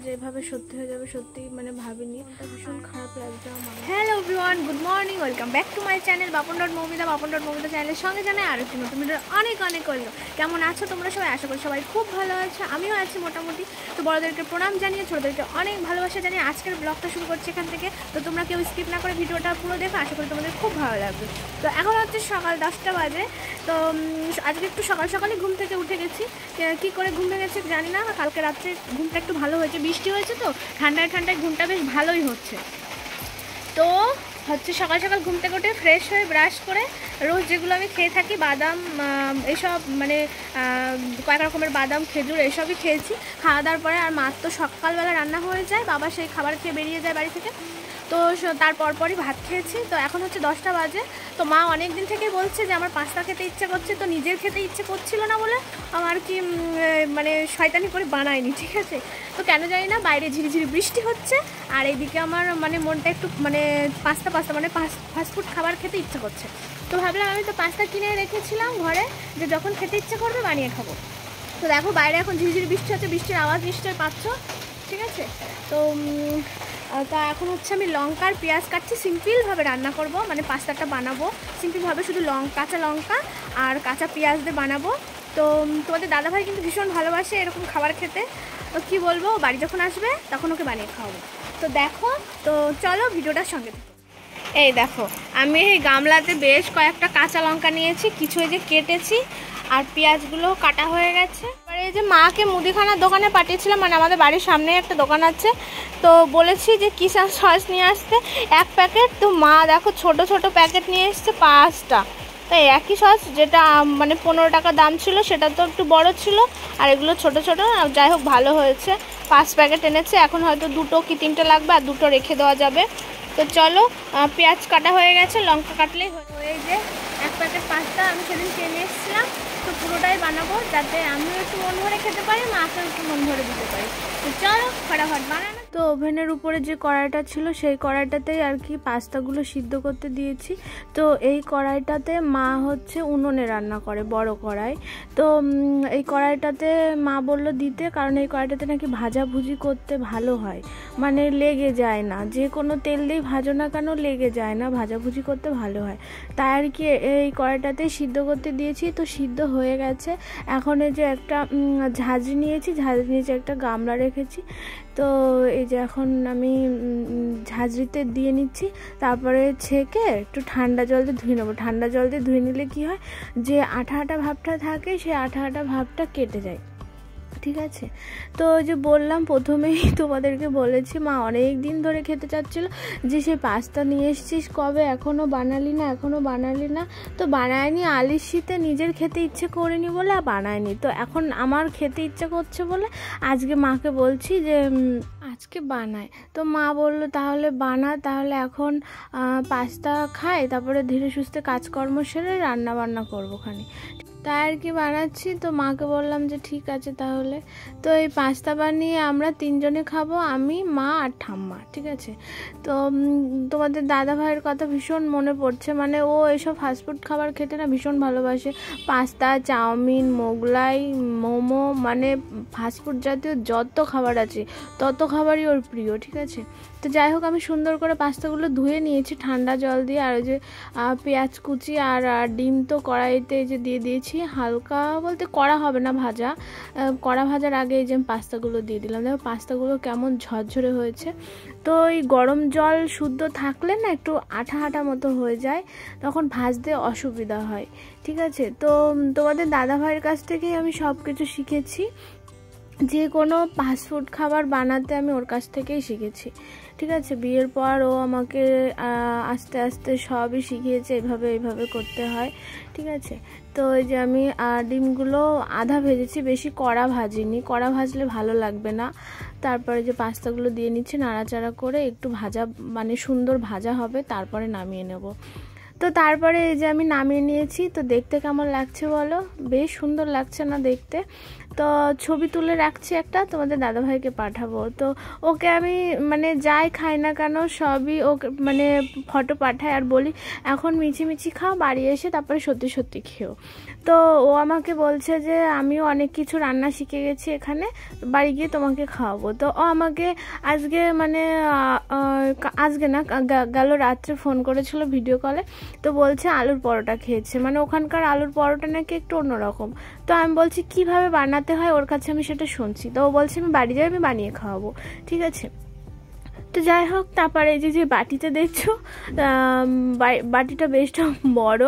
যে এভাবে সত্যি হয়ে যাবে সত্যি মানে ভাবিনি, এটা ভীষণ খারাপ লাগছে আমার। Hello everyone, good morning, welcome back to my channel বাপন.মৌমিতা চ্যানেলের সঙ্গে জানাই আর একটি নতুন ভিডিও অনেক অনেক ওয়েলকাম। কেমন আছো তোমরা সবাই? আশা করি সবাই খুব ভালো আছে, আমিও আছি মোটামুটি। তো বড়োদেরকে প্রণাম জানিয়ে ছোটোদেরকে অনেক ভালোবাসা জানিয়ে আজকের ব্লগটা শুরু করছি এখান থেকে। তো তোমরা কেউ স্কিপ না করে ভিডিওটা পুরো দেখো, আশা করি তোমাদের খুব ভালো লাগবে। তো এখন হচ্ছে সকাল 10টা বাজে। তো আজকে একটু সকাল সকালই ঘুম থেকে উঠে গেছি। কী করে ঘুম ভেঙেছে জানি না, কালকে রাত্রে ঘুমটা একটু ভালো হয়েছে, বৃষ্টি হয়েছে তো ঠান্ডায় ঠান্ডায় ঘুমটা বেশ ভালোই হচ্ছে। তো হচ্ছে সকাল সকাল ঘুম থেকে উঠে ফ্রেশ হয়ে ব্রাশ করে রোজ যেগুলো আমি খেয়ে থাকি, বাদাম এইসব মানে কয়েক রকমের বাদাম খেজুর এইসবই খেয়েছি। খাওয়া দাওয়ার পরে আর মাত্র সকালবেলা রান্না হয়ে যায়, বাবা সেই খাবার খেয়ে বেরিয়ে যায় বাড়ি থেকে। তো তার পরপরই ভাত খেয়েছি। তো এখন হচ্ছে 10টা বাজে। তো মা অনেক দিন থেকেই বলছে যে আমার পাস্তা খেতে ইচ্ছে করছে, তো নিজের খেতে ইচ্ছে করছিল না বলে আমার কি মানে শয়তানি করে বানায়নি, ঠিক আছে। তো কেন জানি না বাইরে ঝিরিঝিরি বৃষ্টি হচ্ছে আর এইদিকে আমার মানে মনটা একটু মানে পাস্তা মানে ফাস্টফুড খাবার খেতে ইচ্ছে করছে। তো ভাবলাম আমি তো পাস্তা কিনে রেখেছিলাম ঘরে, যে যখন খেতে ইচ্ছে করবে বানিয়ে খাবো। তো দেখো বাইরে এখন ঝিরিঝিরি বৃষ্টি হচ্ছে, বৃষ্টির আওয়াজ নিশ্চয়ই পাচ্ছ, ঠিক আছে। তো তা এখন হচ্ছে আমি লঙ্কা আর পেঁয়াজ কাটছি, সিম্পলভাবে রান্না করব, মানে পাস্তাটা বানাবো সিম্পলভাবে, শুধু কাঁচা লঙ্কা আর কাঁচা পেঁয়াজ দিয়ে বানাবো। তো তোমাদের দাদাভাই কিন্তু ভীষণ ভালোবাসে এরকম খাবার খেতে। তো কী বলবো, বাড়ি যখন আসবে তখন ওকে বানিয়ে খাওয়াবো। তো দেখো, তো চলো ভিডিওটার সঙ্গে দেখো। এই দেখো আমি এই গামলাতে বেশ কয়েকটা কাঁচা লঙ্কা নিয়েছি, কিছু এই যে কেটেছি আর পেঁয়াজগুলো কাটা হয়ে গেছে। এবারে এই যে মাকে মুদিখানার দোকানে পাঠিয়েছিলাম, মানে আমাদের বাড়ির সামনে একটা দোকান আছে, তো বলেছি যে কিষান সস নিয়ে আসতে 1 প্যাকেট। তো মা দেখো ছোট ছোট প্যাকেট নিয়ে এসছে 5টা। তাই একই সস, যেটা মানে 15 টাকা দাম ছিল সেটা তো একটু বড় ছিল, আর এগুলো ছোট ছোট, যাই হোক ভালো হয়েছে। 5 প্যাকেট এনেছে, এখন হয়তো 2টো কি 3টে লাগবে, আর 2টো রেখে দেওয়া যাবে। তো চলো, পেঁয়াজ কাটা হয়ে গেছে, লঙ্কা কাটলেই এই যে 1 প্যাকেট পাস্তা আমি সেদিন কিনে এসেছিলাম। তো পুরোটাই বানাবো যাতে আমিও একটু মন ভরে খেতে পারি, মাকেও একটু মন ভরে দিতে পারি। তো চলো ফটাফট বানানো। তো ওভেনের উপরে যে কড়াইটা ছিল সেই কড়াইটাতেই আর কি পাস্তাগুলো সিদ্ধ করতে দিয়েছি। তো এই কড়াইটাতে মা হচ্ছে উনুনে রান্না করে, বড় কড়াই। তো এই কড়াইটাতে মা বললো দিতে, কারণ এই কড়াইটাতে নাকি ভাজাভুজি করতে ভালো হয়, মানে লেগে যায় না, যে কোনো তেল দিয়ে ভাজো না কেন লেগে যায় না, ভাজাভুজি করতে ভালো হয়। তাই আর কি এই কড়াইটাতে সিদ্ধ করতে দিয়েছি। তো সিদ্ধ হয়ে গেছে। এখন এই যে একটা ঝাঁঝরি নিয়েছি, একটা গামলা রেখেছি। তো এই যে এখন আমি ঝাঁঝরিতে দিয়ে নিচ্ছি, তারপরে ছেঁকে একটু ঠান্ডা জল দিয়ে ধুয়ে নেবো। ঠান্ডা জল দিয়ে ধুয়ে নিলে কি হয়, যে আঠা আঠা ভাবটা থাকে সেই আঠা আঠা ভাবটা কেটে যায়, ঠিক আছে। তো যে বললাম প্রথমেই তোমাদেরকে বলেছি, মা অনেক দিন ধরে খেতে চাচ্ছিল যে সেই পাস্তা নিয়ে এসছিস কবে, এখনও বানালি না। তো বানায়নি, আলিশিতে নিজের খেতে ইচ্ছে করেনি বলে আর বানায়নি। তো এখন আমার খেতে ইচ্ছে করছে বলে আজকে মাকে বলছি যে আজকে বানায়। তো মা বললো তাহলে বানা, তাহলে এখন পাস্তা খাই, তারপরে ধীরে সুস্থে কাজকর্ম সেরে রান্না বান্না করবো খানি, তাই আর কি বানাচ্ছি। তো মাকে বললাম যে ঠিক আছে তাহলে। তো এই পাস্তা বানিয়ে আমরা 3জনে খাবো, আমি, মা আর ঠাম্মা, ঠিক আছে। তো তোমাদের দাদা ভাইয়ের কথা ভীষণ মনে পড়ছে, মানে ও এসব ফাস্টফুড খাবার খেতে না ভীষণ ভালোবাসে। পাস্তা, চাউমিন, মোগলাই, মোমো, মানে ফাস্টফুড জাতীয় যত খাবার আছে তত খাবারই ওর প্রিয়, ঠিক আছে। তো যাই হোক আমি সুন্দর করে পাস্তাগুলো ধুয়ে নিয়েছি ঠান্ডা জল দিয়ে, আর ওই যে পেঁয়াজ কুচি আর ডিম তো কড়াইতে যে দিয়ে দিয়েছি, হালকা বলতে কড়া হবে না ভাজা, কড়া ভাজার আগে এই যে পাস্তাগুলো দিয়ে দিলাম। দেখো পাস্তাগুলো কেমন ঝরঝরে হয়েছে। তো এই গরম জল শুদ্ধ থাকলে না একটু আঠা আঠা মতো হয়ে যায়, তখন ভাজতে অসুবিধা হয়, ঠিক আছে। তো তোমাদের দাদা ভাইয়ের কাছ থেকেই আমি সব কিছু শিখেছি, যে কোনো ফাস্টফুড খাবার বানাতে আমি ওর কাছ থেকেই শিখেছি, ঠিক আছে। বিয়ের পর ও আমাকে আস্তে আস্তে সবই শিখিয়েছে, এইভাবে করতে হয়, ঠিক আছে। তো এই যে আমি ডিমগুলো আধা ভেজেছি, বেশি কড়া ভাজিনি, কড়া ভাজলে ভালো লাগবে না। তারপরে যে পাস্তাগুলো দিয়ে নিচ্ছি নাড়াচাড়া করে, একটু ভাজা মানে সুন্দর ভাজা হবে, তারপরে নামিয়ে নেব। তো তারপরে এই যে আমি নামিয়ে নিয়েছি। তো দেখতে কেমন লাগছে বলো, বেশ সুন্দর লাগছে না দেখতে। তো ছবি তুলে রাখছি একটা, তোমাদের দাদাভাইকে পাঠাবো। তো ওকে আমি মানে যাই খাই না কেন সবই ওকে মানে ফটো পাঠাই আর বলি এখন মিছিমিছি খাও, বাড়ি এসে তারপরে সত্যি সত্যি খেও। তো ও আমাকে বলছে যে আমিও অনেক কিছু রান্না শিখে গেছি এখানে, বাড়ি গিয়ে তোমাকে খাওয়াবো। তো ও আমাকে আজকে মানে আজকে না গেল রাত্রে ফোন করেছিল ভিডিও কলে, তো বলছে আলুর পরোটা খেয়েছে, মানে ওখানকার আলুর পরোটা নাকি একটু অন্যরকম। তো আমি বলছি কিভাবে বানাতে হয় ওর কাছে আমি সেটা শুনছি। তো ও বলছে আমি বাড়ি যাই, আমি বানিয়ে খাওয়াবো, ঠিক আছে। তো যাই হোক, তারপরে এই যে বাটিতে দেখছো, বাটিটা বেশ বড়।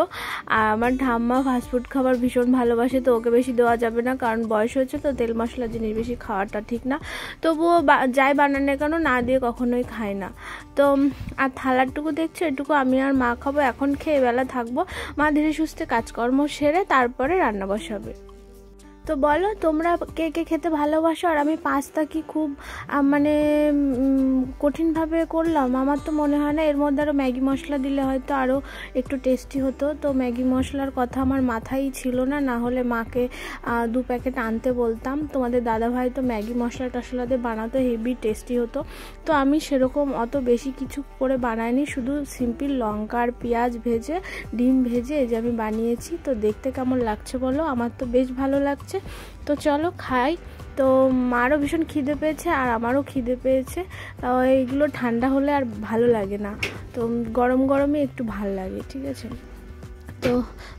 আর আমার ঠাম্মা ফাস্টফুড খাবার ভীষণ ভালোবাসে, তো ওকে বেশি দেওয়া যাবে না কারণ বয়স হয়েছে, তো তেল মশলা জিনিস বেশি খাওয়াটা ঠিক না। তবুও যাই বানানো কেন না দিয়ে কখনোই খায় না। তো আর থালারটুকু দেখছো, এটুকু আমি আর মা খাবো, এখন খেয়ে বেলা থাকবো। মা ধীরে সুস্থে কাজকর্ম সেরে তারপরে রান্না বসাবে। তো বলো তোমরা কে কে খেতে ভালোবাসো? আর আমি পাস্তা কি খুব মানে কঠিনভাবে করলাম? আমার তো মনে হয় না, এর মধ্যে আরও ম্যাগি মশলা দিলে হয়তো আরও একটু টেস্টি হতো। তো ম্যাগি মশলার কথা আমার মাথায় ছিল না, না হলে মাকে 2 প্যাকেট আনতে বলতাম। তোমাদের দাদাভাই তো ম্যাগি মশলা টশলা দিয়ে বানাতো, হেভি টেস্টি হতো। তো আমি সেরকম অত বেশি কিছু করে বানাইনি, শুধু সিম্পল লঙ্কা আর পেঁয়াজ ভেজে ডিম ভেজে এই যে আমি বানিয়েছি। তো দেখতে কেমন লাগছে বলো? আমার তো বেশ ভালো লাগছে। তো চলো খাই। তো মারও ভীষণ খিদে পেয়েছে আর আমারও খিদে পেয়েছে। এইগুলো ঠান্ডা হলে আর ভালো লাগে না, তো গরম গরমই একটু ভাল লাগে, ঠিক আছে। তো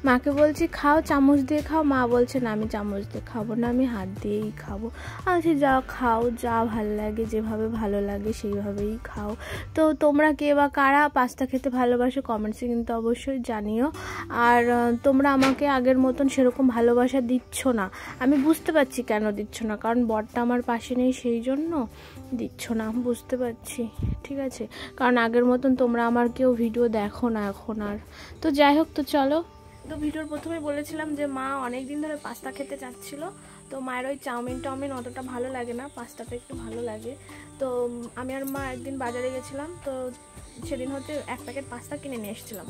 মাকে বলছি খাও, চামচ দিয়ে খাও। মা বলছে না আমি চামচ দিয়ে খাবো না, আমি হাত দিয়েই খাবো। আচ্ছা যা খাও, যা ভাল লাগে, যেভাবে ভালো লাগে সেইভাবেই খাও। তো তোমরা কে বা কারা পাস্তা খেতে ভালোবাসো কমেন্টসে কিন্তু অবশ্যই জানিও। আর তোমরা আমাকে আগের মতন সেরকম ভালোবাসা দিচ্ছ না, আমি বুঝতে পারছি কেন দিচ্ছ না, কারণ বরটা আমার পাশে নেই সেই জন্য দিচ্ছ না, বুঝতে পারছি, ঠিক আছে। কারণ আগের মতন তোমরা আমার কেউ ভিডিও দেখো না এখন আর। তো যাই হোক, তো চলো। তো ভিডিওর প্রথমে বলেছিলাম যে মা অনেক দিন ধরে পাস্তা খেতে চাচ্ছিল। তো মায়ের ওই চাউমিন অতটা ভালো লাগে না, পাস্তাটা একটু ভালো লাগে। তো আমি আর মা একদিন বাজারে গেছিলাম, তো সেদিন হচ্ছে 1 প্যাকেট পাস্তা কিনে নিয়ে এসেছিলাম।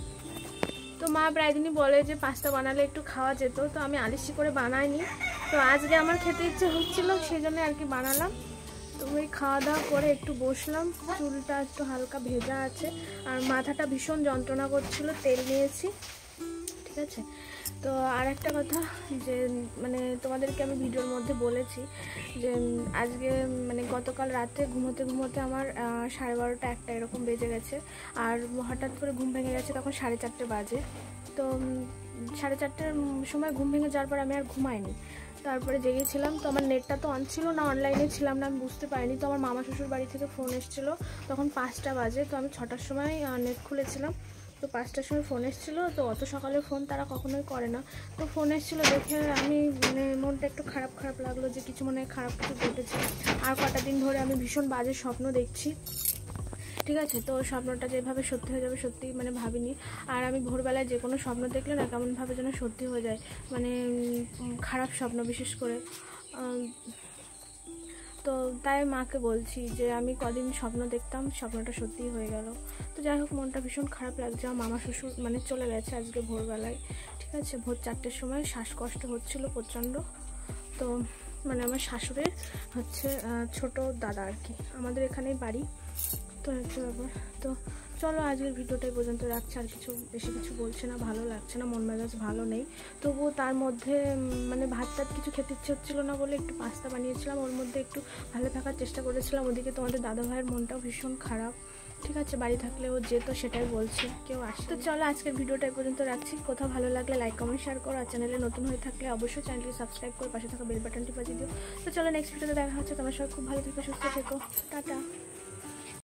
তো মা প্রায় দিনই বলে যে পাস্তা বানালে একটু খাওয়া যেত, তো আমি আলিশি করে বানাইনি। তো আজকে আমার খেতে ইচ্ছে হচ্ছিল, সেই জন্য আর কি বানালাম। তো ওই খাওয়া দাওয়া করে একটু বসলাম, চুলটা একটু হালকা ভেজা আছে আর মাথাটা ভীষণ যন্ত্রণা করছিল, তেল নিয়েছি, ঠিক আছে। তো আর একটা কথা যে মানে তোমাদেরকে আমি ভিডিওর মধ্যে বলেছি যে আজকে মানে গতকাল রাতে ঘুমোতে ঘুমোতে আমার 12:30 1টা এরকম বেজে গেছে। আর হঠাৎ করে ঘুম ভেঙে গেছে, তখন 4:30 বাজে। তো 4:30টার সময় ঘুম ভেঙে যাওয়ার পর আমি আর ঘুমাইনি, তারপরে জেগেছিলাম। তো আমার নেটটা তো অন ছিল না, অনলাইনে ছিলাম না, আমি বুঝতে পারিনি। তো আমার মামা শ্বশুর বাড়ি থেকে ফোন এসেছিলো, তখন 5টা বাজে। তো আমি 6টার সময় নেট খুলেছিলাম, তো 5টার সময় ফোন এসেছিলো। তো অত সকালে ফোন তারা কখনোই করে না। তো ফোন এসেছিলো দেখে আমি মানে মনটা একটু খারাপ খারাপ লাগলো যে কিছু মনে খারাপ কিছু ঘটেছে। আর কটা দিন ধরে আমি ভীষণ বাজে স্বপ্ন দেখছি, ঠিক আছে। তো স্বপ্নটা যেভাবে সত্যি হয়ে যাবে সত্যি মানে ভাবিনি। আর আমি ভোরবেলায় যে কোনো স্বপ্ন দেখলে না কেমনভাবে যেন সত্যি হয়ে যায়, মানে খারাপ স্বপ্ন বিশেষ করে। তো তাই মাকে বলছি যে আমি কদিন স্বপ্ন দেখতাম, স্বপ্নটা সত্যিই হয়ে গেল। তো যাই হোক, মনটা ভীষণ খারাপ লাগছে। আমার মামা শ্বশুর মানে চলে গেছে আজকে ভোরবেলায়, ঠিক আছে। ভোর 4টের সময় শ্বাসকষ্ট হচ্ছিল প্রচণ্ড। তো মানে আমার শাশুড়ির হচ্ছে ছোট দাদা আর কি, আমাদের এখানেই বাড়ি। তো একটা ব্যাপার। তো চলো আজকের ভিডিওটাই পর্যন্ত রাখছি, আর বেশি কিছু বলছে না, ভালো লাগছে না, মন মেজাজ ভালো নেই। তবুও তার মধ্যে মানে ভাত টাত কিছু খেতে ইচ্ছে হচ্ছিলো না বলে একটু পাস্তা বানিয়েছিলাম, ওর মধ্যে একটু ভালো থাকার চেষ্টা করেছিলাম। ওদিকে তোমাদের দাদাভাইয়ের মনটাও ভীষণ খারাপ, ঠিক আছে। বাড়ি থাকলে ও যেত সেটাই বলছে, কেউ আসে। তো চলো আজকের ভিডিওটা এই পর্যন্ত রাখছি। কোথাও ভালো লাগলে লাইক কমেন্ট শেয়ার করো, আর চ্যানেলে নতুন হয়ে থাকলে অবশ্যই চ্যানেলটি সাবস্ক্রাইব করে পাশে থাকা বেল বাটনটি বাজিয়ে দিও। তো চলো নেক্সট ভিডিওতে দেখা হচ্ছে। তোমার সবাই খুব ভালো থেকো, সুস্থ থেকো, টাটা।